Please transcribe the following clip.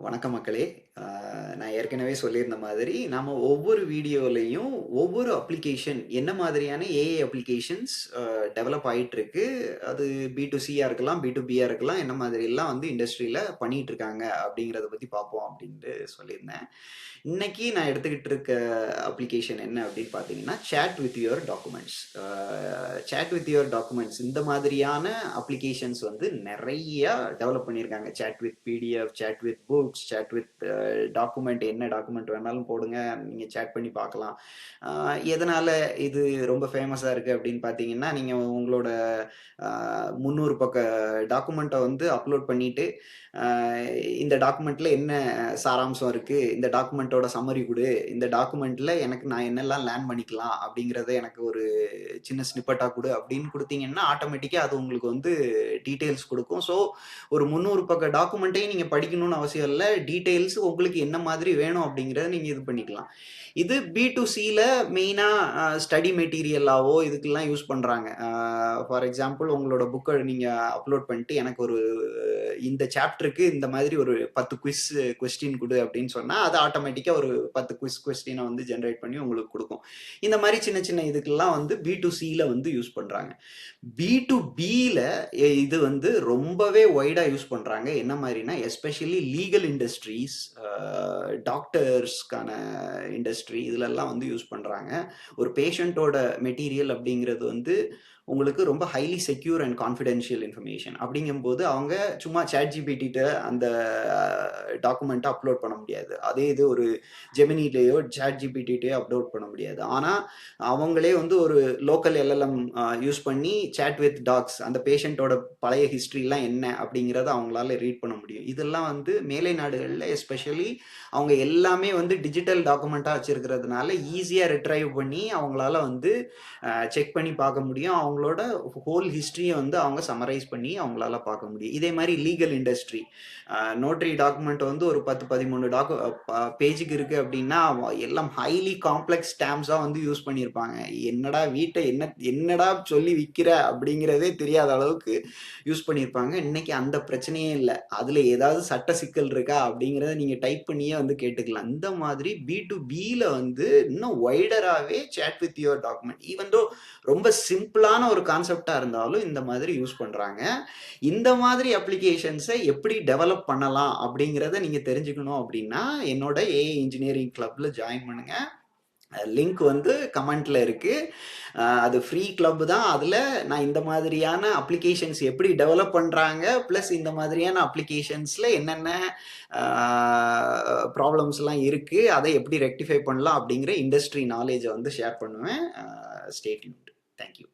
வணக்கம் மக்களே. நான் ஏற்கனவே சொல்லியிருந்த மாதிரி, நாம ஒவ்வொரு வீடியோலயும் ஒவ்வொரு அப்ளிகேஷன் என்ன மாதிரியான ஏஐ அப்ளிகேஷன்ஸ் டெவலப் ஆயிட்டிருக்கு. அது பி2சியா இருக்கலாம், பி2பியா இருக்கலாம். என்ன மாதிரிலாம் வந்து இண்டஸ்ட்ரியில பண்ணிட்டுருக்காங்க அப்படிங்கிறத பத்தி பார்ப்போம் அப்படின்ட்டு சொல்லியிருந்தேன். இன்னைக்கு நான் எடுத்துக்கிட்டு இருக்க அப்ளிகேஷன் என்ன அப்படின்னு பார்த்தீங்கன்னா, chat with your documents. Chat with your documents இந்த மாதிரியான அப்ளிகேஷன்ஸ் வந்து நெறைய டெவலப் பண்ணியிருக்காங்க. Chat with PDF, chat with books, chat with document என்ன டாக்குமெண்ட் வேணாலும் போடுங்க. நீங்க சாட் பண்ணி பார்க்கலாம். அ எதனால இது ரொம்ப ஃபேமஸா இருக்கு அப்படின்னு பார்த்தீங்கன்னா, நீங்க உங்களோட 300 பக்க டாக்குமெண்ட்ட வந்து அப்லோட் பண்ணிட்டு, அ இந்த டாக்குமெண்ட்ல என்ன சாராம்சம் இருக்கு? இந்த டாக்குமெண்ட்டோட சம்மரி குடு. இந்த டாக்குமெண்ட்ல நான் என்னெல்லாம் லேர்ன் பண்ணிக்கலாம்? அப்படிங்கிறத எனக்கு ஒரு சின்ன ஸ்னிப்பெட்டா குடு அப்படின்னு குடுத்தீங்கன்னா, ஆட்டோமேட்டிக்கா அது உங்களுக்கு வந்து டீட்டெயில்ஸ் குடுக்கும். ஸோ, ஒரு 300 பக்க டாக்குமெண்ட்டையும் நீங்க படிக்கணும்னு அவசியம் இல்ல. டீட்டெயில்ஸ் உங்களுக்கு என்ன மாதிரி வேணும் அப்படிங்கிறத நீங்க இது பண்ணிக்கலாம். இது பி2சில மெயினா ஸ்டடி மெட்டீரியலாவோ இதுக்கெல்லாம் யூஸ் பண்றாங்க. ஃபார் எக்ஸாம்பிள் உங்களோட புக்க நீங்க அப்லோட் பண்ணிட்டு, எனக்கு ஒரு இந்த சாப்டருக்கு இந்த மாதிரி ஒரு 10 கொஸ்டின் குடு அப்படின்னு சொன்னா, அது ஆட்டோமேட்டிக்கா ஒரு 10 கொஸ்டின வந்து ஜெனரேட் பண்ணி உங்களுக்கு குடுக்கும். இந்த மாரி சின்ன சின்ன இதுக்கெல்லாம் வந்து பி2சில வந்து யூஸ் பண்றாங்க. பி2பில இது வந்து ரொம்பவே வைடா யூஸ் பண்றாங்க. என்ன மாரின்னா, எஸ்பெஷலி லீகல் இண்டஸ்ட்ரீஸ், டாக்டர்ஸ்க்கான இண்டஸ்ட்ரி இதுலலாம் வந்து யூஸ் பண்றாங்க. ஒரு பேஷண்டோட மெட்டீரியல் அப்படிங்கிறது வந்து உங்களுக்கு ரொம்ப highly secure and confidential information. அப்படிங்கும்போது அவங்க சும்மா ChatGPTட்ட அந்த டாக்குமெண்ட்ட அப்லோட் பண்ண முடியாது. அதே இது ஒரு ஜெமினிலயோ, ChatGPTட்டயோ அப்லோட் பண்ண முடியாது. ஆனா, அவங்களே வந்து ஒரு லோக்கல் எல்எல்எம் யூஸ் பண்ணி சாட் வித் டாக்ஸ் அந்த பேஷண்டோட பழைய ஹிஸ்டரிலாம் என்ன அப்படிங்கிறத அவங்களால ரீட் பண்ண முடியும். இதெல்லாம் வந்து மேலை நாடுகள்ல எஸ்பெஷலி அவங்க எல்லாமே வந்து டிஜிட்டல் டாக்குமெண்ட்டா வச்சிருக்கிறதுனால ஈஸியா ரிட்ரைவ் பண்ணி அவங்களால வந்து செக் பண்ணி பார்க்க முடியும். அவங்களோட ஹோல் ஹிஸ்டரிய வந்து அவங்க சம்மரைஸ் பண்ணி அவங்களால பார்க்க முடியும். இதே மாரி லீகல் இண்டஸ்ட்ரி. நோட்டரி டாக்குமெண்ட் வந்து ஒரு 10, 13 பேஜுக்கு இருக்கு அப்படின்னா, எல்லாம் ஹைலி காம்ப்ளெக்ஸ் ஸ்டாம்ப்ஸா வந்து யூஸ் பண்ணியிருப்பாங்க. என்னடா வீட்ட என்னடா சொல்லி விக்கிற அப்படிங்கிறதே தெரியாத அளவுக்கு யூஸ் பண்ணியிருப்பாங்க. இன்னைக்கு அந்த பிரச்சனையே இல்ல. அதுல ஏதாவது சட்ட சிக்கல் இருக்கா அப்படிங்கிறத நீங்க டைப் பண்ணியே வந்து கேட்டுக்கலாம். இந்த மாதிரி பி2பில வந்து இன்னும் வைடராவே chat with your document. Even though ரொம்ப சிம்பிளான ஒரு கான்செப்ட்டா இருந்தாலும் இந்த மாதிரி யூஸ் பண்றாங்க. இந்த மாதிரி அப்ளிகேஷன்ஸ எப்படி டெவலப் பண்ணலாம் அப்படிங்கிறத நீங்க தெரிஞ்சுக்கணும் அப்படின்னா, என்னோட ஏஐ இன்ஜினியரிங் கிளப்ல ஜாயின் பண்ணுங்க. லிங்க் வந்து கமெண்ட்ல இருக்கு. அது ஃப்ரீ கிளப் தான். அதுல நான் இந்த மாதிரியான அப்ளிகேஷன்ஸ் எப்படி டெவலப் பண்றாங்க, பிளஸ் இந்த மாதிரியான அப்ளிகேஷன்ஸ்ல என்னென்ன அ ப்ராப்ளம்ஸ்லாம் இருக்கு, அதை எப்படி ரெக்டிஃபை பண்ணலாம் அப்படிங்கிற இண்டஸ்ட்ரி நாலேட்ஜ வந்து ஷேர் பண்ணுவேன். Stay tuned. Thank you.